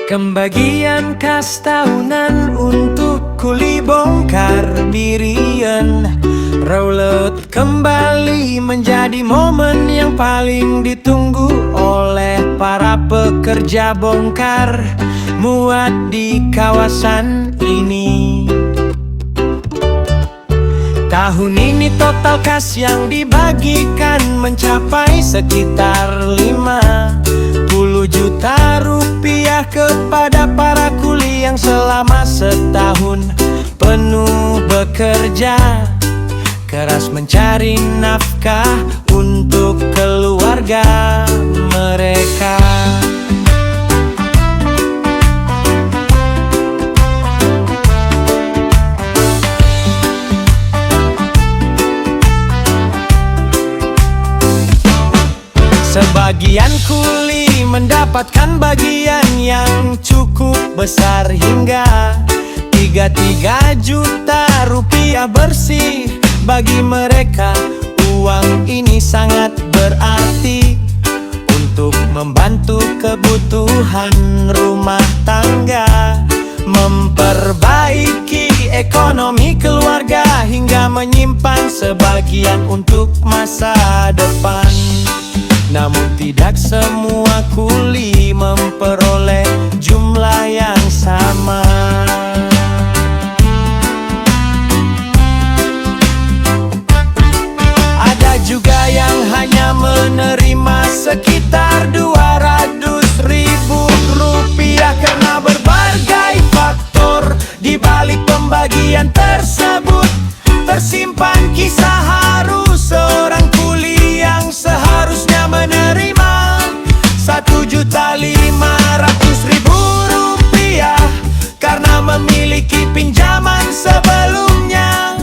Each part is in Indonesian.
Pembagian kas tahunan untuk kuli bongkar dirian. Raulet kembali menjadi momen yang paling ditunggu oleh para pekerja bongkar muat di kawasan ini. Tahun ini total kas yang dibagikan mencapai sekitar 50 juta rupiah kepada para kuli yang selama setahun penuh bekerja keras mencari nafkah untuk keluarga mereka. Sebagian kuli mendapatkan bagian yang cukup besar hingga 33 juta rupiah bersih. Bagi mereka uang ini sangat berarti untuk membantu kebutuhan rumah tangga, memperbaiki ekonomi keluarga hingga menyimpan sebagian untuk masa depan. Namun tidak semua kuli memperoleh jumlah yang sama. Ada juga yang hanya menerima sekitar 200.000 rupiah karena berbagai faktor. Di balik pembagian tersebut tersimpan kisah haru seorang kuli yang seharusnya menerima 1.500.000 rupiah karena memiliki pinjaman sebelumnya.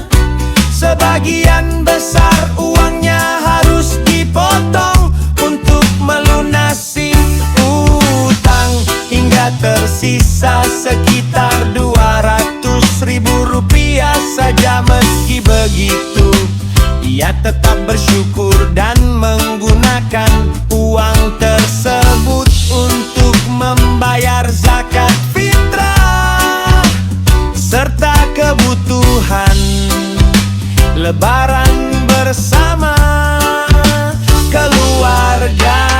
Sebagian besar uangnya harus dipotong untuk melunasi utang hingga tersisa sekitar 200.000 rupiah saja. Meski begitu, ia tetap bersyukur dan menggunakan uang tersebut untuk membayar zakat fitrah serta kebutuhan Lebaran bersama keluarganya.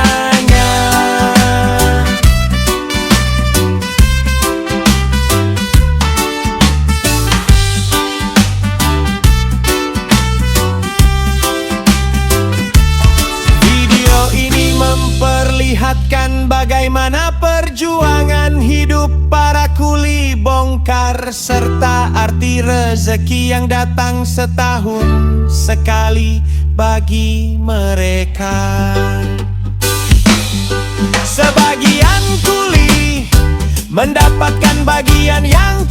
Memperlihatkan bagaimana perjuangan hidup para kuli bongkar serta arti rezeki yang datang setahun sekali bagi mereka. Sebagian kuli mendapatkan bagian yang